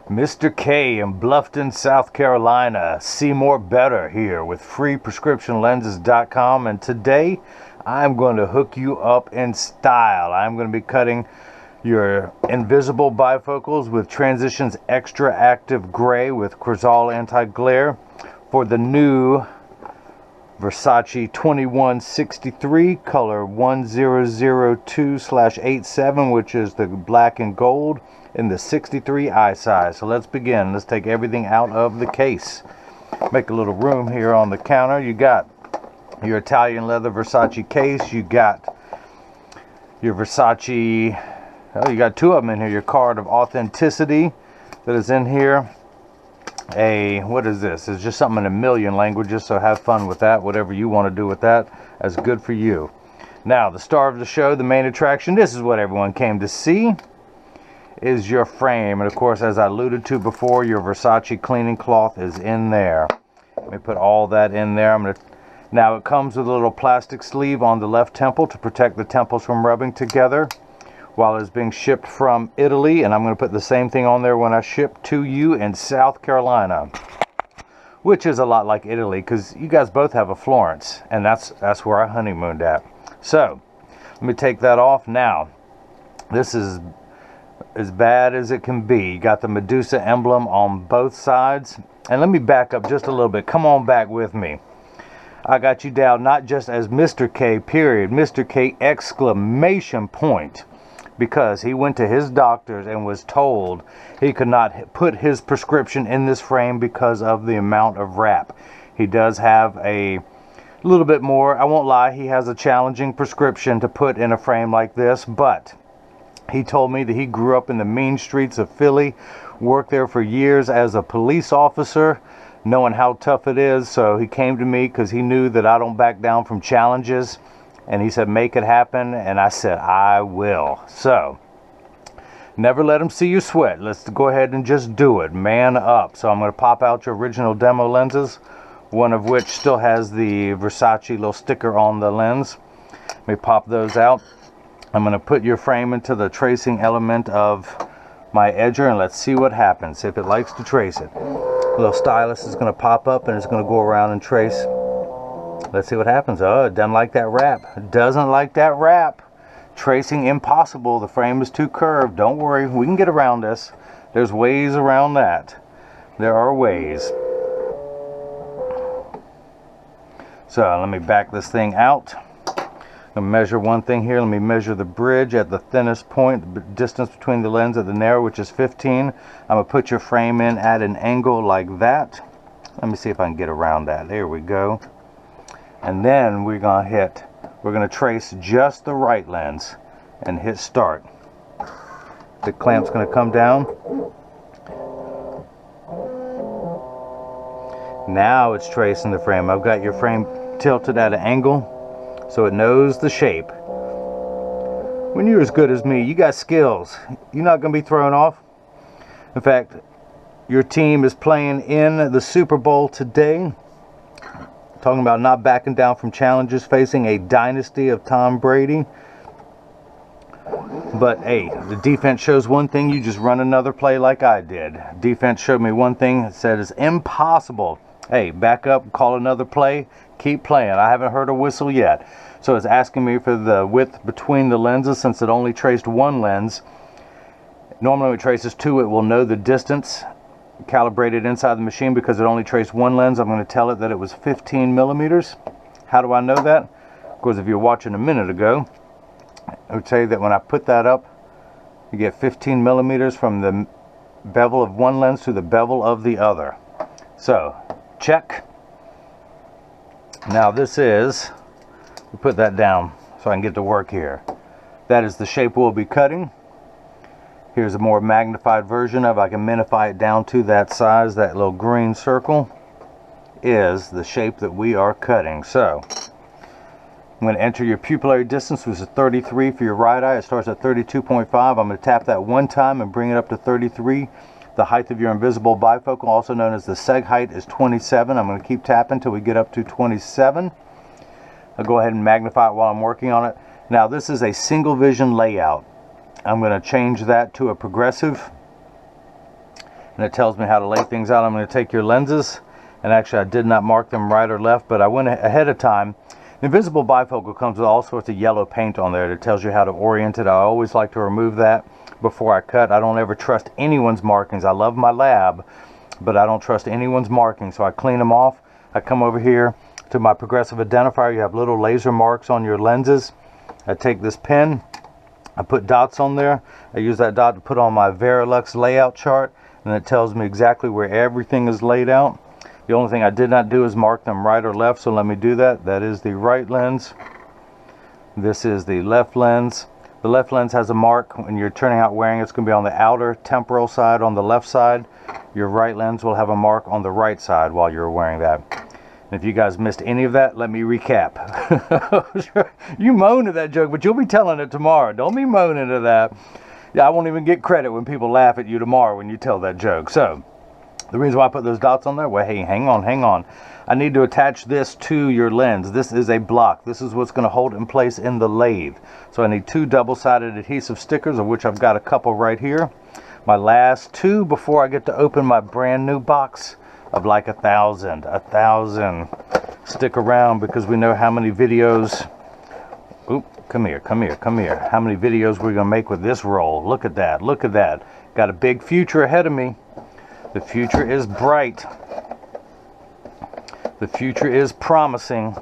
Mr. K in Bluffton, South Carolina. See more better here with freeprescriptionlenses.com, and today I'm going to hook you up in style. I'm going to be cutting your invisible bifocals with Transitions XTRAactive Gray with Crizal anti-glare for the new Versace 2163 color 1002/87, which is the black and gold in the 63 eye size. So let's begin. Let's take everything out of the case. Make a little room here on the counter. You got your Italian leather Versace case. You got your Versace, oh, you got two of them in here. Your card of authenticity that is in here. What is this? It's just something in a million languages, so have fun with that. Whatever you want to do with that, that's good for you. Now, the star of the show, the main attraction, this is what everyone came to see, is your frame. And of course, as I alluded to before, your Versace cleaning cloth is in there. Let me put all that in there. Now it comes with a little plastic sleeve on the left temple to protect the temples from rubbing together while it's being shipped from Italy, and I'm going to put the same thing on there when I ship to you in South Carolina, which is a lot like Italy because you guys both have a Florence, and that's where I honeymooned at. So let me take that off. Now this is as bad as it can be. You got the Medusa emblem on both sides, and let me back up just a little bit. Come on back with me. I got you down not just as Mr. K period, Mr. K exclamation point, because he went to his doctors and was told he could not put his prescription in this frame because of the amount of wrap. He does have a little bit more. I won't lie, he has a challenging prescription to put in a frame like this, but he told me that he grew up in the mean streets of Philly, worked there for years as a police officer, knowing how tough it is. So he came to me because he knew that I don't back down from challenges. And he said, make it happen. And I said, I will. So never let him see you sweat. Let's go ahead and just do it. Man up. So I'm going to pop out your original demo lenses, one of which still has the Versace little sticker on the lens. Let me pop those out. I'm going to put your frame into the tracing element of my edger, and let's see what happens, if it likes to trace it. A little stylus is going to pop up and it's going to go around and trace. Let's see what happens. Oh, it doesn't like that wrap. It doesn't like that wrap. Tracing impossible. The frame is too curved. Don't worry, we can get around this. There's ways around that. There are ways. So let me back this thing out. I'm going to measure one thing here. Let me measure the bridge at the thinnest point, the distance between the lens and the narrow, which is 15. I'm going to put your frame in at an angle like that. Let me see if I can get around that. There we go. And then we're going to trace just the right lens and hit start. The clamp's going to come down. Now it's tracing the frame. I've got your frame tilted at an angle so it knows the shape. When you're as good as me, you got skills. You're not going to be thrown off. In fact, your team is playing in the Super Bowl today. Talking about not backing down from challenges, facing a dynasty of Tom Brady. But hey, the defense shows one thing, you just run another play like I did. Defense showed me one thing, it said it's impossible. Hey, back up, call another play, keep playing. I haven't heard a whistle yet. So it's asking me for the width between the lenses since it only traced one lens. Normally when it traces two, it will know the distance calibrated inside the machine. Because it only traced one lens, I'm going to tell it that it was 15 millimeters. How do I know that? Because if you're watching a minute ago, I would say that when I put that up, you get 15 millimeters from the bevel of one lens to the bevel of the other. So check. Now this is, we'll put that down so I can get to work here. That is the shape we'll be cutting. Here's a more magnified version of it. I can minify it down to that size. That little green circle is the shape that we are cutting. So I'm going to enter your pupillary distance, which is 33 for your right eye. It starts at 32.5. I'm going to tap that one time and bring it up to 33. The height of your invisible bifocal, also known as the seg height, is 27. I'm going to keep tapping until we get up to 27. I'll go ahead and magnify it while I'm working on it. Now this is a single vision layout. I'm going to change that to a progressive. and it tells me how to lay things out. I'm going to take your lenses, and actually I did not mark them right or left, but I went ahead of time. The invisible bifocal comes with all sorts of yellow paint on there that tells you how to orient it. I always like to remove that before I cut. I don't ever trust anyone's markings. I love my lab, but I don't trust anyone's markings, so I clean them off. I come over here to my progressive identifier. You have little laser marks on your lenses. I take this pen, I put dots on there. I use that dot to put on my Verilux layout chart, and it tells me exactly where everything is laid out. The only thing I did not do is mark them right or left, so let me do that. That is the right lens. This is the left lens. The left lens has a mark when you're turning out wearing. It's going to be on the outer temporal side on the left side. Your right lens will have a mark on the right side while you're wearing that. And if you guys missed any of that, let me recap. You moan at that joke, but you'll be telling it tomorrow. Don't be moaning at that. Yeah, I won't even get credit when people laugh at you tomorrow when you tell that joke. So the reason why I put those dots on there, well, hey, hang on. I need to attach this to your lens. This is a block. This is what's going to hold it in place in the lathe. So I need 2 double-sided adhesive stickers, of which I've got a couple right here. My last 2 before I get to open my brand new box of like 1,000. Stick around, because we know how many videos. Oop, come here. How many videos we're going to make with this roll. Look at that. Got a big future ahead of me. The future is bright. The future is promising.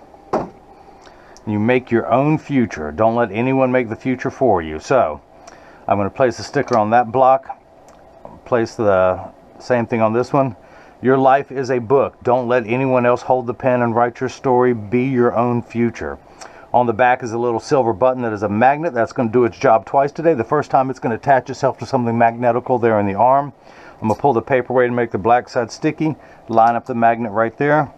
You make your own future. Don't let anyone make the future for you. So I'm going to place a sticker on that block. Place the same thing on this one. Your life is a book. Don't let anyone else hold the pen and write your story. Be your own future. On the back is a little silver button that is a magnet. That's going to do its job twice today. The first time it's going to attach itself to something magnetical there in the arm. I'm going to pull the paperweight and make the black side sticky. Line up the magnet right there.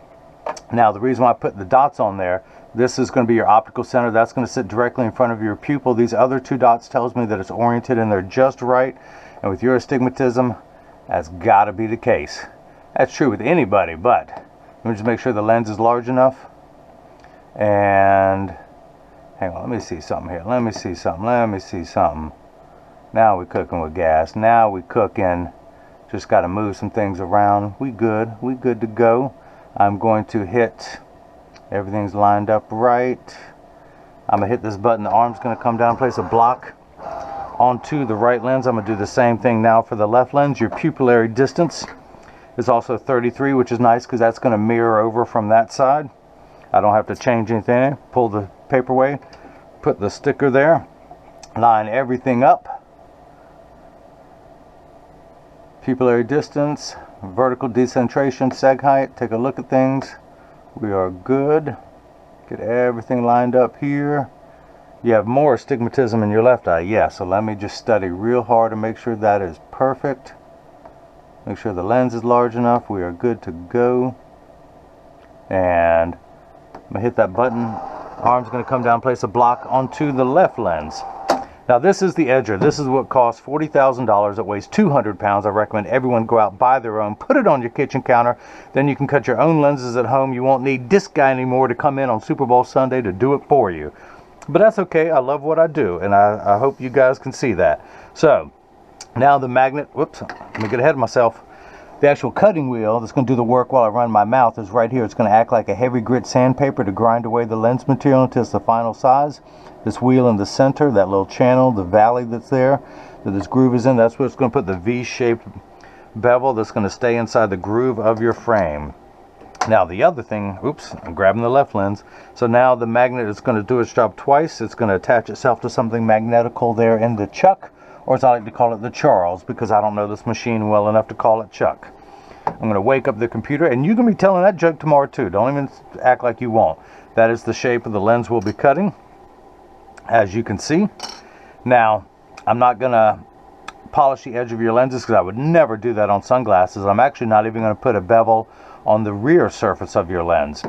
Now, the reason why I put the dots on there, this is going to be your optical center. That's going to sit directly in front of your pupil. These other 2 dots tells me that it's oriented and they're just right. And with your astigmatism, that's got to be the case. That's true with anybody, but let me just make sure the lens is large enough. And hang on, let me see something here. Let me see something. Now we're cooking with gas. Now we're cooking. Just got to move some things around. We good to go. I'm going to hit, everything's lined up right. I'm going to hit this button. The arm's going to come down, place a block onto the right lens. I'm going to do the same thing now for the left lens. Your pupillary distance is also 33, which is nice because that's going to mirror over from that side. I don't have to change anything. Pull the paperweight, put the sticker there, line everything up. Pupillary distance, vertical decentration, seg height. Take a look at things. We are good. Get everything lined up here. You have more astigmatism in your left eye. Yeah, so let me just study real hard to make sure that is perfect. Make sure the lens is large enough. We are good to go. And I'm going to hit that button. Arm's going to come down, place a block onto the left lens. Now this is the edger. This is what costs $40,000. It weighs 200 pounds. I recommend everyone go out, buy their own, put it on your kitchen counter. Then you can cut your own lenses at home. You won't need this guy anymore to come in on Super Bowl Sunday to do it for you. But that's okay. I love what I do, and I hope you guys can see that. So now the magnet, whoops, let me get ahead of myself. The actual cutting wheel that's going to do the work while I run my mouth is right here. It's going to act like a heavy grit sandpaper to grind away the lens material until it's the final size. This wheel in the center, that little channel, the valley that's there, that this groove is in, that's where it's going to put the V-shaped bevel that's going to stay inside the groove of your frame. Now the other thing, oops, I'm grabbing the left lens. So now the magnet is going to do its job twice. It's going to attach itself to something magnetical there in the chuck, or as I like to call it, the Charles, because I don't know this machine well enough to call it Chuck. I'm going to wake up the computer, and you can be telling that joke tomorrow too. Don't even act like you won't. That is the shape of the lens we'll be cutting, as you can see. Now, I'm not going to polish the edge of your lenses because I would never do that on sunglasses. I'm actually not even going to put a bevel on the rear surface of your lens.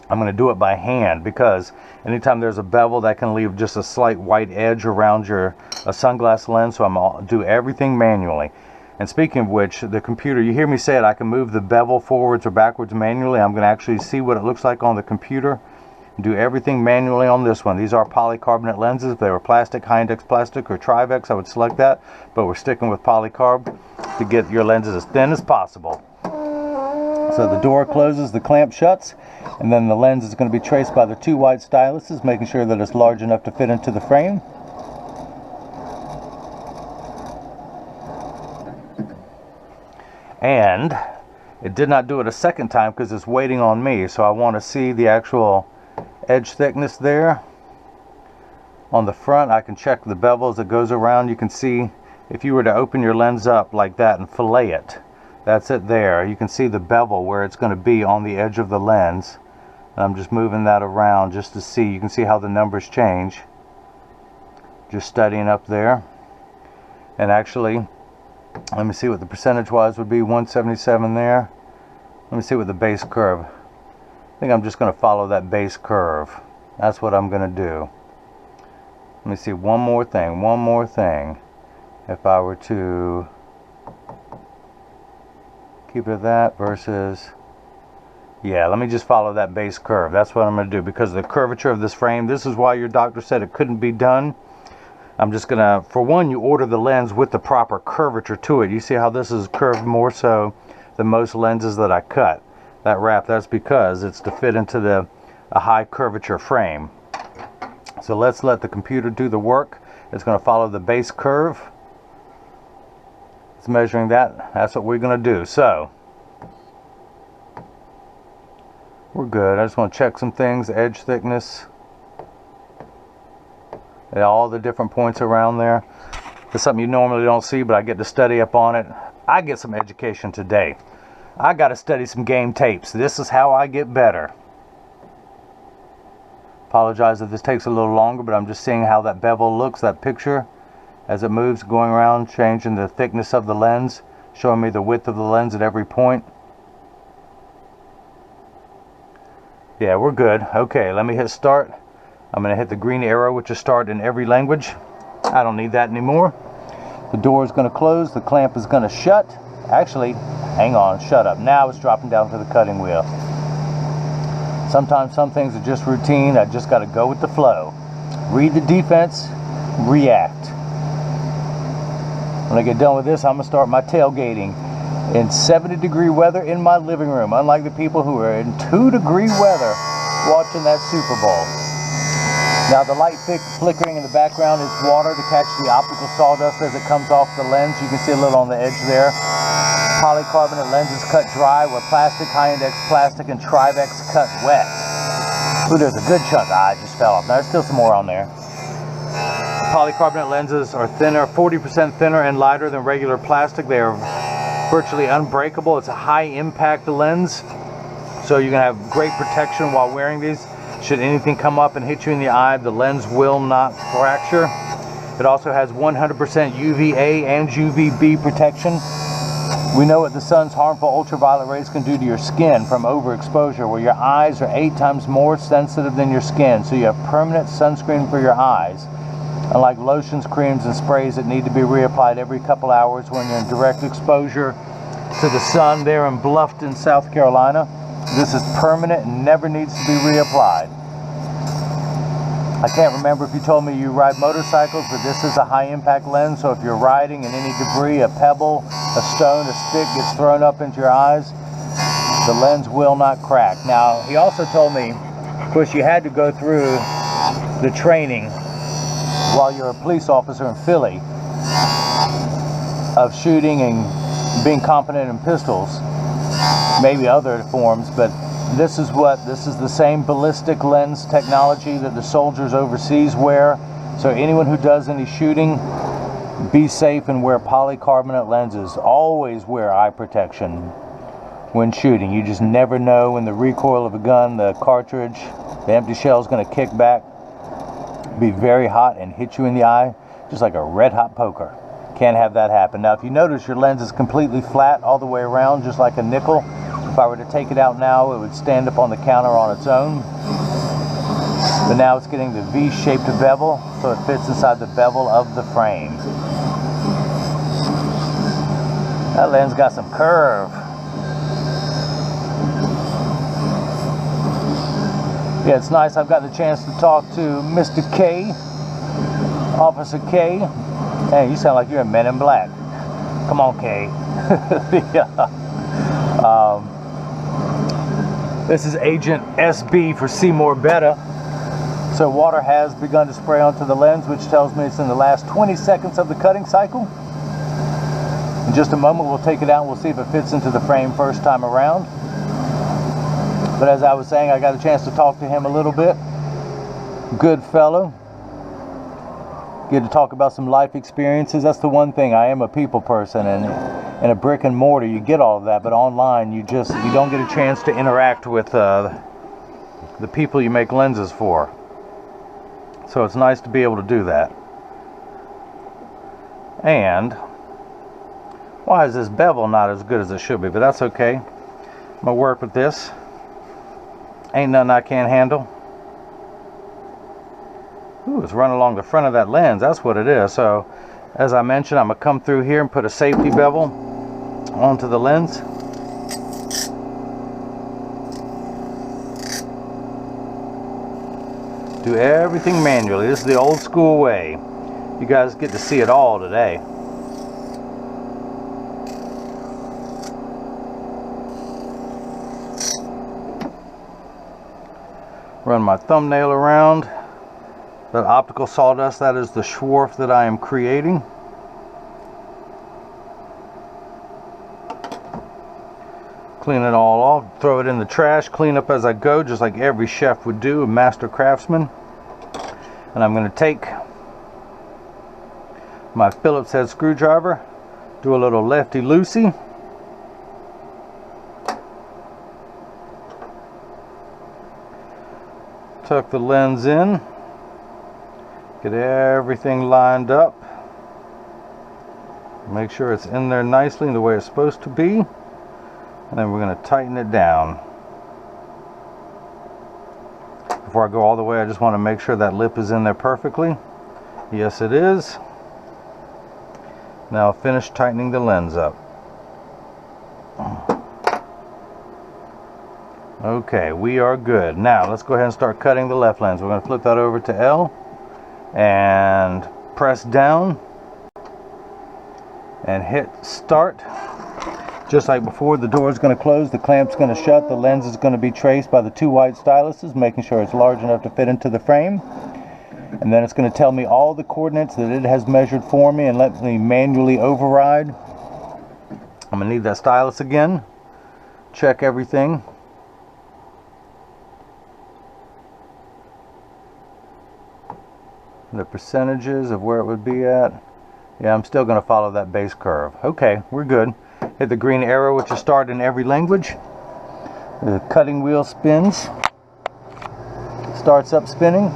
I'm going to do it by hand, because anytime there's a bevel, that can leave just a slight white edge around your sunglass lens. So I'm going to do everything manually. And speaking of which, the computer, you hear me say it, I can move the bevel forwards or backwards manually. I'm going to actually see what it looks like on the computer. Do everything manually on this one. These are polycarbonate lenses. If they were plastic, high index plastic or Trivex, I would select that, but we're sticking with polycarb. to get your lenses as thin as possible. So the door closes, the clamp shuts, and then the lens is going to be traced by the 2 white styluses, making sure that it's large enough to fit into the frame. And it did not do it a second time because it's waiting on me, so I want to see the actual edge thickness there. On the front, I can check the bevel as it goes around. You can see if you were to open your lens up like that and fillet it, that's it there. You can see the bevel where it's going to be on the edge of the lens. And I'm just moving that around just to see. You can see how the numbers change. Just studying up there. And actually, let me see what the percentage wise would be. 177 there. Let me see what the base curve. I think I'm just going to follow that base curve. That's what I'm going to do. Let me see one more thing. If I were to keep it at that versus, yeah, let me just follow that base curve. That's what I'm going to do because of the curvature of this frame. This is why your doctor said it couldn't be done. I'm just going to, for one, you order the lens with the proper curvature to it. You see how this is curved more so than most lenses that I cut. That wrap, that's because it's to fit into a high curvature frame. So let's let the computer do the work. It's going to follow the base curve. It's measuring that. That's what we're going to do. So we're good. I just want to check some things. Edge thickness. And all the different points around there. It's something you normally don't see, but I get to study up on it. I get some education today. I got to study some game tapes. This is how I get better. Apologize if this takes a little longer, but I'm just seeing how that bevel looks, that picture, as it moves, going around, changing the thickness of the lens, showing me the width of the lens at every point. Yeah, we're good. Okay, let me hit start. I'm going to hit the green arrow, which is start in every language. I don't need that anymore. The door is going to close. The clamp is going to shut. Actually, hang on, shut up. Now it's dropping down to the cutting wheel. Sometimes some things are just routine. I just got to go with the flow. Read the defense, react. When I get done with this, I'm going to start my tailgating in 70-degree weather in my living room, unlike the people who are in 2-degree weather watching that Super Bowl. Now the light flickering in the background is water to catch the optical sawdust as it comes off the lens. You can see a little on the edge there. Polycarbonate lenses cut dry, where plastic, high-index plastic, and Trivex cut wet. Ooh, there's a good chunk. I just fell off. Now, there's still some more on there. Polycarbonate lenses are thinner, 40% thinner and lighter than regular plastic. They are virtually unbreakable. It's a high-impact lens, so you can have great protection while wearing these. Should anything come up and hit you in the eye, the lens will not fracture. It also has 100% UVA and UVB protection. We know what the sun's harmful ultraviolet rays can do to your skin from overexposure, where your eyes are 8 times more sensitive than your skin, so you have permanent sunscreen for your eyes. Unlike lotions, creams, and sprays that need to be reapplied every couple hours when you're in direct exposure to the sun there in Bluffton, South Carolina, this is permanent and never needs to be reapplied. I can't remember if you told me you ride motorcycles, but this is a high-impact lens, so if you're riding and any debris, a pebble, a stone, a stick gets thrown up into your eyes, the lens will not crack. Now, he also told me, of course, you had to go through the training while you're a police officer in Philly of shooting and being competent in pistols, maybe other forms, but this is the same ballistic lens technology that the soldiers overseas wear. So anyone who does any shooting, be safe and wear polycarbonate lenses. Always wear eye protection when shooting. You just never know when the recoil of a gun, the cartridge, the empty shell is going to kick back, be very hot and hit you in the eye, just like a red hot poker. Can't have that happen. Now, if you notice, your lens is completely flat all the way around, just like a nickel. If I were to take it out now, it would stand up on the counter on its own. But now it's getting the V-shaped bevel, so it fits inside the bevel of the frame. That lens got some curve. Yeah, it's nice. I've got the chance to talk to Mr. K, Officer K. Hey, you sound like you're a Men in Black. Come on, K. Yeah. This is Agent SB for Seymour Beta. So water has begun to spray onto the lens, which tells me it's in the last 20 seconds of the cutting cycle. In just a moment, we'll take it out and we'll see if it fits into the frame first time around. But as I was saying, I got a chance to talk to him a little bit. Good fellow. Get to talk about some life experiences. That's the one thing. I am a people person, and in a brick and mortar you get all of that, but online you don't get a chance to interact with the people you make lenses for. So it's nice to be able to do that. And why is this bevel not as good as it should be? But that's okay. I'm gonna work with this. Ain't nothing I can't handle. Ooh, it's running along the front of that lens. That's what it is. So, as I mentioned, I'm going to come through here and put a safety bevel onto the lens. Do everything manually. This is the old school way. You guys get to see it all today. Run my thumbnail around. That optical sawdust, that is the Schwarf that I am creating. Clean it all off, throw it in the trash, clean up as I go, just like every chef would do, a master craftsman. And I'm going to take my Phillips head screwdriver, do a little lefty-loosey. Tuck the lens in. Get everything lined up. Make sure it's in there nicely in the way it's supposed to be. And then we're going to tighten it down. Before I go all the way, I just want to make sure that lip is in there perfectly. Yes, it is. Now finish tightening the lens up. Okay, we are good. Now let's go ahead and start cutting the left lens. We're going to flip that over to L. And press down and hit start. Just like before, the door is going to close, the clamp's going to shut, the lens is going to be traced by the two white styluses, making sure it's large enough to fit into the frame. And then it's going to tell me all the coordinates that it has measured for me and let me manually override. I'm going to need that stylus again. Check everything. The percentages of where it would be at. Yeah, I'm still going to follow that base curve. Okay, we're good. Hit the green arrow, which is started in every language. The cutting wheel spins. Starts up spinning.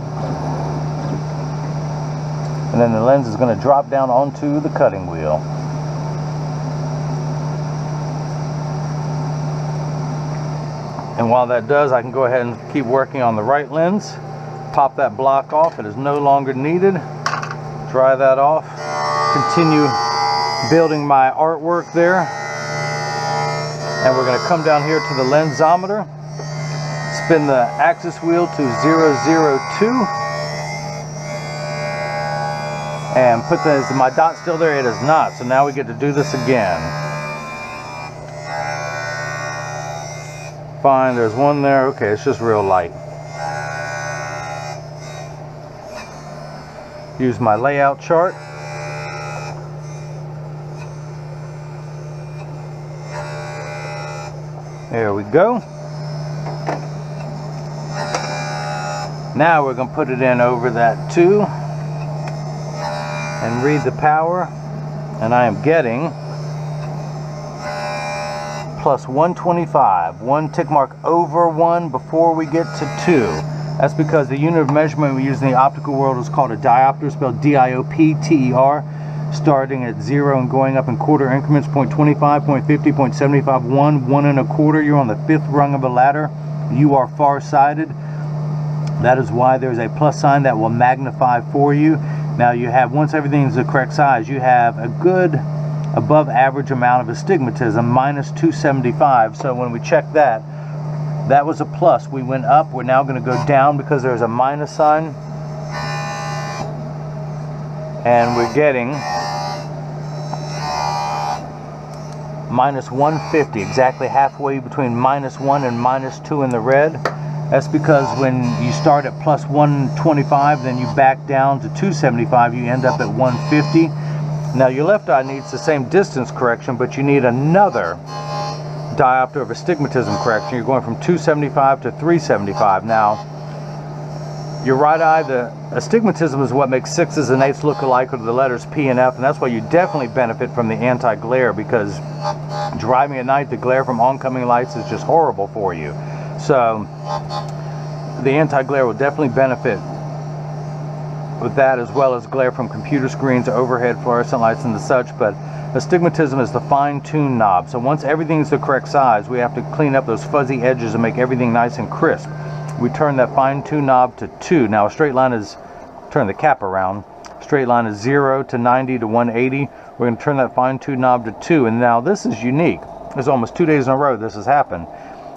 And then the lens is going to drop down onto the cutting wheel. And while that does, I can go ahead and keep working on the right lens. Pop that block off. It is no longer needed. Dry that off. Continue building my artwork there. And we're going to come down here to the lensometer. Spin the axis wheel to 002. And put the, is my dot still there? It is not. So now we get to do this again. Fine, there's one there. Okay, it's just real light. Use my layout chart. There we go. Now we're going to put it in over that 2 and read the power, and I am getting plus 125, one tick mark over 1 before we get to 2. That's because the unit of measurement we use in the optical world is called a diopter, spelled D-I-O-P-T-E-R, starting at 0 and going up in quarter increments, 0.25, 0.50, 0.75, 1, 1 1/4. You're on the 5th rung of a ladder. You are far-sighted. That is why there's a plus sign that will magnify for you. Now you have, once everything is the correct size, you have a good above average amount of astigmatism, minus 275. So when we check that, that was a plus. We went up. We're now going to go down because there's a minus sign. And we're getting minus 150, exactly halfway between minus 1 and minus 2 in the red. That's because when you start at plus 125, then you back down to 275, you end up at 150. Now your left eye needs the same distance correction, but you need another diopter of astigmatism correction. You're going from 275 to 375. Now, your right eye, the astigmatism is what makes 6s and 8s look alike with the letters P and F, and that's why you definitely benefit from the anti-glare, because driving at night, the glare from oncoming lights is just horrible for you. So the anti-glare will definitely benefit with that, as well as glare from computer screens, overhead fluorescent lights and such. But astigmatism is the fine-tune knob. So once everything's the correct size, we have to clean up those fuzzy edges and make everything nice and crisp. We turn that fine-tune knob to 2. Now a straight line is, turn the cap around, straight line is 0 to 90 to 180. We're going to turn that fine-tune knob to 2. And now this is unique. There's almost 2 days in a row this has happened.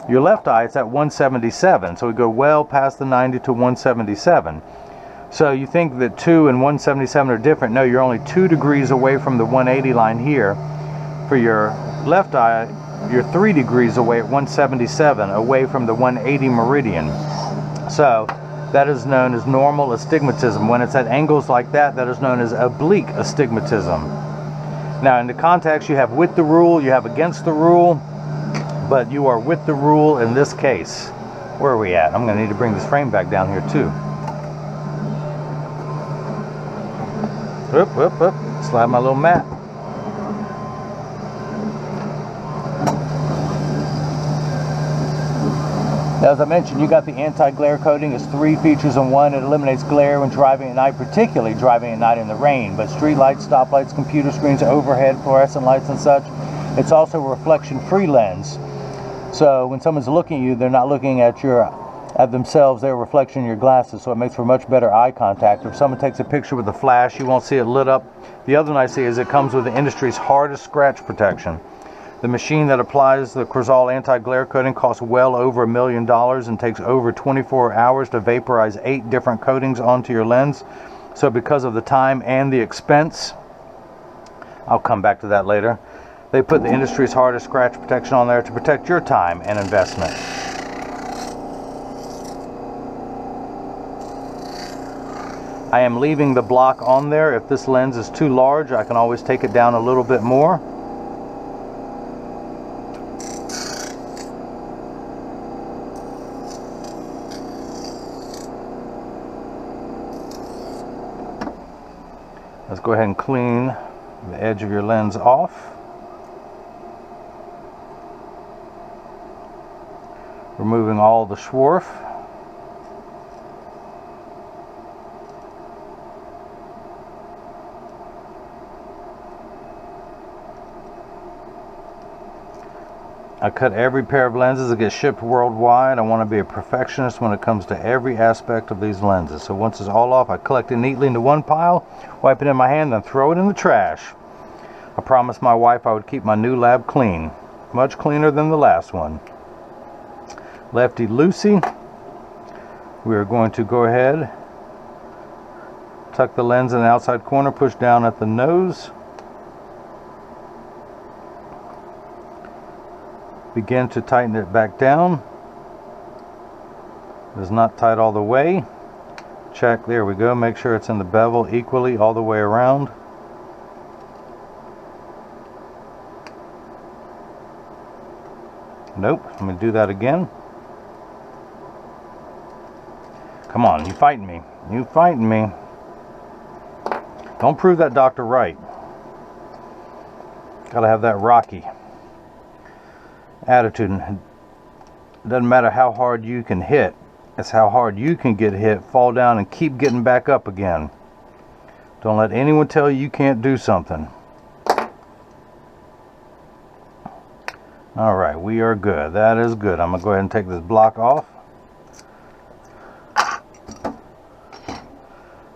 Your left eye, it's at 177, so we go well past the 90 to 177. So you think that 2 and 177 are different. No, you're only 2 degrees away from the 180 line here. For your left eye, you're 3 degrees away at 177, away from the 180 meridian. So that is known as normal astigmatism. When it's at angles like that, that is known as oblique astigmatism. Now in the contacts, you have with the rule, you have against the rule, but you are with the rule in this case. Where are we at? I'm going to need to bring this frame back down here too. Whoop, whoop, whoop. Slide my little mat. Now, as I mentioned, you got the anti-glare coating. It's 3 features in one. It eliminates glare when driving at night, particularly driving at night in the rain. But street lights, stoplights, computer screens, overhead fluorescent lights and such. It's also a reflection-free lens. So when someone's looking at you, they're not looking at themselves, they're a reflection in your glasses, so it makes for much better eye contact. If someone takes a picture with a flash, you won't see it lit up. The other nice thing is it comes with the industry's hardest scratch protection. The machine that applies the Crizal anti-glare coating costs well over $1 million and takes over 24 hours to vaporize 8 different coatings onto your lens. So because of the time and the expense, I'll come back to that later, they put the industry's hardest scratch protection on there to protect your time and investment. I am leaving the block on there. If this lens is too large, I can always take it down a little bit more. Let's go ahead and clean the edge of your lens off. Removing all the swarf. I cut every pair of lenses that get shipped worldwide. I want to be a perfectionist when it comes to every aspect of these lenses. So once it's all off, I collect it neatly into one pile, wipe it in my hand, then throw it in the trash. I promised my wife I would keep my new lab clean. Much cleaner than the last one. Lefty loosey. We are going to go ahead, tuck the lens in the outside corner, push down at the nose. Begin to tighten it back down. It is not tight all the way. Check, there we go. Make sure it's in the bevel equally all the way around. Nope, I'm going to do that again. Come on, you fighting me. You fighting me. Don't prove that doctor right. Gotta have that Rocky attitude. It doesn't matter how hard you can hit. It's how hard you can get hit, fall down, and keep getting back up again. Don't let anyone tell you you can't do something. Alright, we are good. That is good. I'm going to go ahead and take this block off.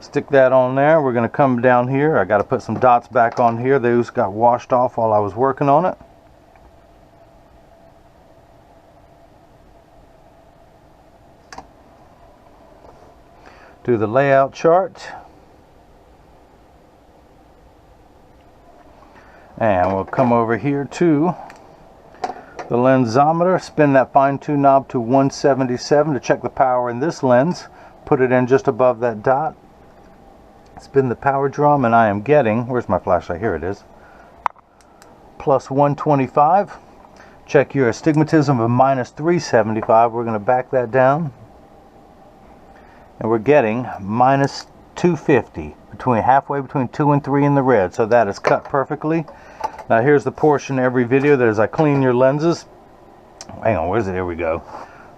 Stick that on there. We're going to come down here. I got to put some dots back on here. Those got washed off while I was working on it. Do the layout chart. And we'll come over here to the lensometer, spin that fine-tune knob to 177 to check the power in this lens. Put it in just above that dot. Spin the power drum, and I am getting, where's my flashlight? Here it is, plus 125. Check your astigmatism of minus 375. We're going to back that down. And we're getting minus 250, halfway between 2 and 3 in the red. So that is cut perfectly. Now here's the portion every video that as I clean your lenses. Hang on, where's it? Here we go.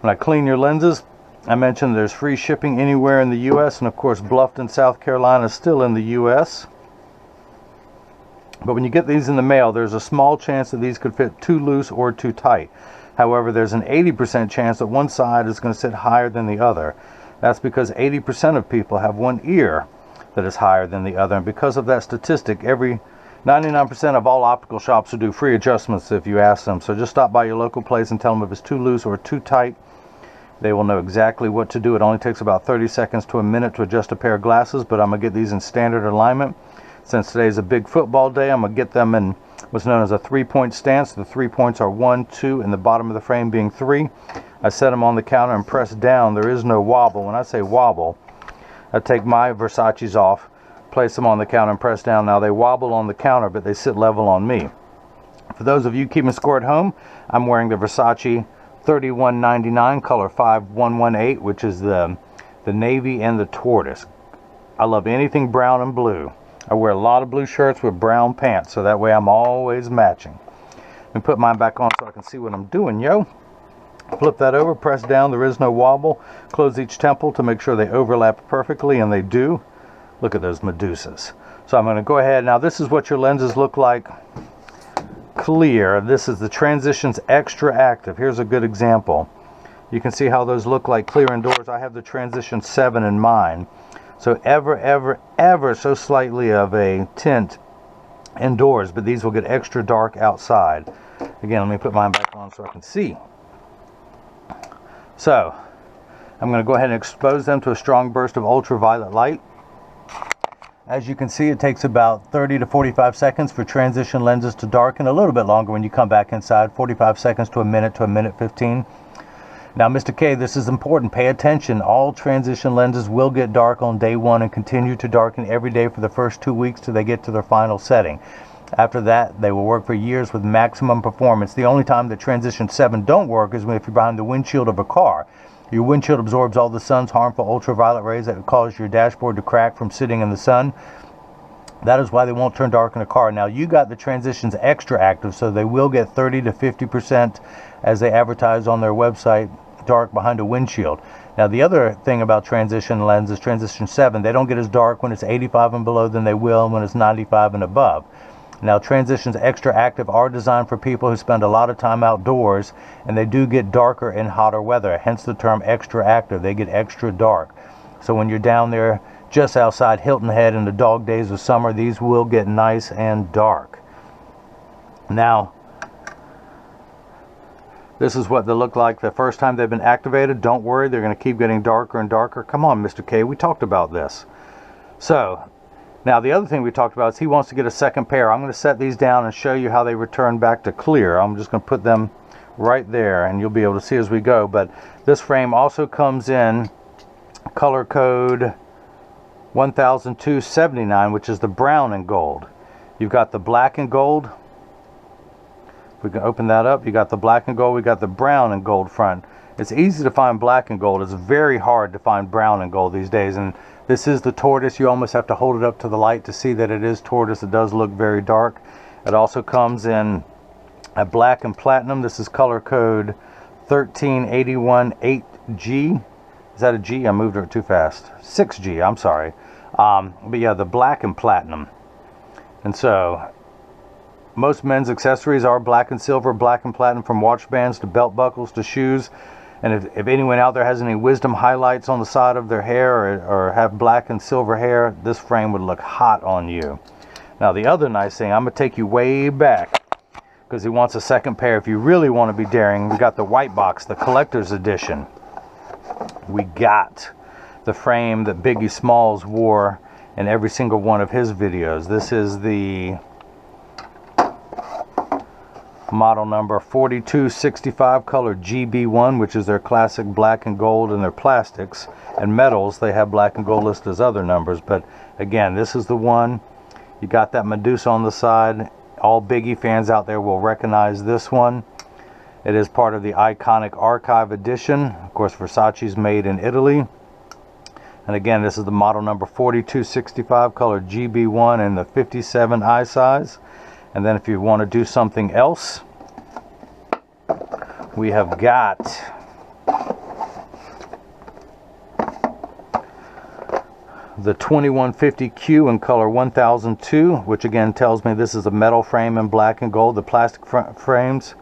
When I clean your lenses, I mentioned there's free shipping anywhere in the U.S. and of course Bluffton, South Carolina is still in the U.S. But when you get these in the mail, there's a small chance that these could fit too loose or too tight. However, there's an 80% chance that one side is going to sit higher than the other. That's because 80% of people have one ear that is higher than the other. And because of that statistic, 99% of all optical shops will do free adjustments if you ask them. So just stop by your local place and tell them if it's too loose or too tight. They will know exactly what to do. It only takes about 30 seconds to a minute to adjust a pair of glasses, but I'm going to get these in standard alignment. Since today's a big football day, I'm going to get them in what's known as a 3-point stance. The 3 points are 1, 2, and the bottom of the frame being 3. I set them on the counter and press down. There is no wobble. When I say wobble, I take my Versace's off, place them on the counter and press down. Now they wobble on the counter, but they sit level on me. For those of you keeping score at home, I'm wearing the Versace 3199 color 5118, which is the navy and the tortoise. I love anything brown and blue. I wear a lot of blue shirts with brown pants, so that way I'm always matching. Let me put mine back on so I can see what I'm doing, yo. Flip that over, press down, there is no wobble. Close each temple to make sure they overlap perfectly, and they do. Look at those Medusas. So I'm going to go ahead. Now this is what your lenses look like clear. This is the Transitions XTRAactive. Here's a good example. You can see how those look like clear indoors. I have the Transition 7 in mine. So ever so slightly of a tint indoors, but these will get extra dark outside. Again, let me put mine back on so I can see. So I'm going to go ahead and expose them to a strong burst of ultraviolet light. As you can see, it takes about 30 to 45 seconds for transition lenses to darken, a little bit longer when you come back inside, 45 seconds to a minute 15. Now, Mr. K, this is important. Pay attention. All transition lenses will get dark on day 1 and continue to darken every day for the first 2 weeks till they get to their final setting. After that, they will work for years with maximum performance. The only time that Transition 7 don't work is if you're behind the windshield of a car. Your windshield absorbs all the sun's harmful ultraviolet rays that cause your dashboard to crack from sitting in the sun. That is why they won't turn dark in a car. Now, you got the Transitions XTRAactive, so they will get 30 to 50%, as they advertise on their website, dark behind a windshield. Now, the other thing about transition lenses, Transition 7, they don't get as dark when it's 85 and below than they will when it's 95 and above. Now, Transitions XTRAactive are designed for people who spend a lot of time outdoors, and they do get darker in hotter weather, hence the term XTRAactive. They get extra dark. So when you're down there just outside Hilton Head in the dog days of summer, these will get nice and dark. Now, this is what they look like the first time they've been activated. Don't worry, they're going to keep getting darker and darker. Come on, Mr. K, we talked about this. So now, the other thing we talked about is he wants to get a second pair. I'm going to set these down and show you how they return back to clear. I'm just going to put them right there, and you'll be able to see as we go. But this frame also comes in color code 100279, which is the brown and gold. You've got the black and gold. If we can open that up, you got the black and gold. We got the brown and gold front. It's easy to find black and gold. It's very hard to find brown and gold these days. And this is the tortoise. You almost have to hold it up to the light to see that it is tortoise. It does look very dark. It also comes in a black and platinum. This is color code 13818G. Is that a G? I moved it too fast. 6G, I'm sorry. But yeah, the black and platinum. And so most men's accessories are black and silver, black and platinum, from watch bands to belt buckles to shoes. And if anyone out there has any wisdom highlights on the side of their hair, or have black and silver hair, this frame would look hot on you. Now, the other nice thing, I'm going to take you way back because he wants a second pair. If you really want to be daring, we got the white box, the collector's edition. We got the frame that Biggie Smalls wore in every single one of his videos. This is the Model number 4265, color GB1, which is their classic black and gold, and their plastics and metals. They have black and gold listed as other numbers, but again, this is the one. You got that Medusa on the side. All Biggie fans out there will recognize this one. It is part of the iconic Archive edition. Of course, Versace's made in Italy. And again, this is the model number 4265, color GB1 in the 57 eye size. And then if you want to do something else, we have got the 2150Q in color 1002, which again tells me this is a metal frame in black and gold. The plastic frames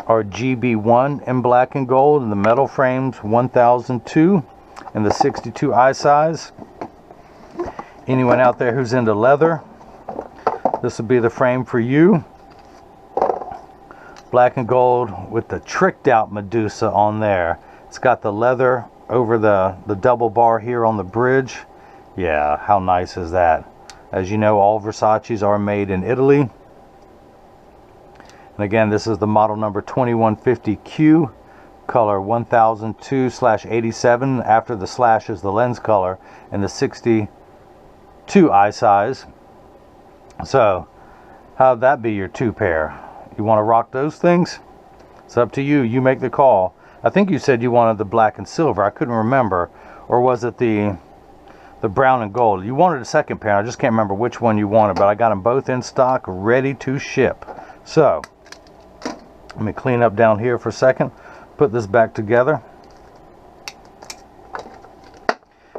are GB1 in black and gold, and the metal frames 1002 in the 62 eye size. Anyone out there who's into leather, this will be the frame for you. Black and gold with the tricked out Medusa on there. It's got the leather over the double bar here on the bridge. Yeah, how nice is that? As you know, all Versace's are made in Italy. And again, this is the model number 2150Q, color 1002/87. After the slash is the lens color, in the 62 eye size. So, how'd that be your two pair? You want to rock those things? It's up to you. You make the call. I think you said you wanted the black and silver. I couldn't remember. Or was it the brown and gold? You wanted a second pair. I just can't remember which one you wanted, but I got them both in stock, ready to ship. So, let me clean up down here for a second. Put this back together.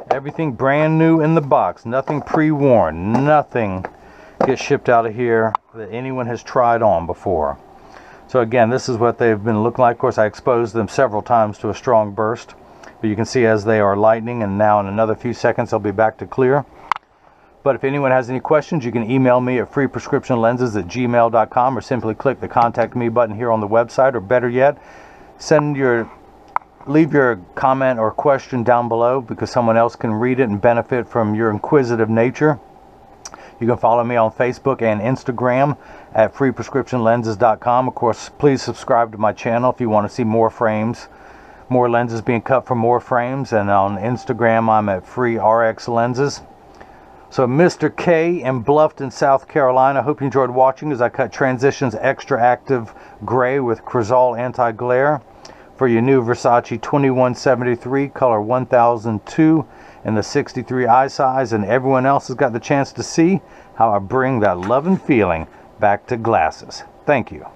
Everything brand new in the box. Nothing pre-worn. Nothing get shipped out of here that anyone has tried on before. So again, this is what they've been looking like. Of course, I exposed them several times to a strong burst, but you can see as they are lightening, and now in another few seconds they'll be back to clear. But if anyone has any questions, you can email me at freeprescriptionlenses@gmail.com, or simply click the contact me button here on the website, or better yet, leave your comment or question down below, because someone else can read it and benefit from your inquisitive nature. You can follow me on Facebook and Instagram at freeprescriptionlenses.com. Of course, please subscribe to my channel if you want to see more frames, more lenses being cut from more frames. And on Instagram, I'm at FreeRxLenses. So Mr. K in Bluffton, South Carolina. I hope you enjoyed watching as I cut Transitions XTRAactive Gray with Crizal Anti-Glare for your new Versace 2173, color 1002 in the 63 eye size. And everyone else has got the chance to see how I bring that love and feeling back to glasses. Thank you.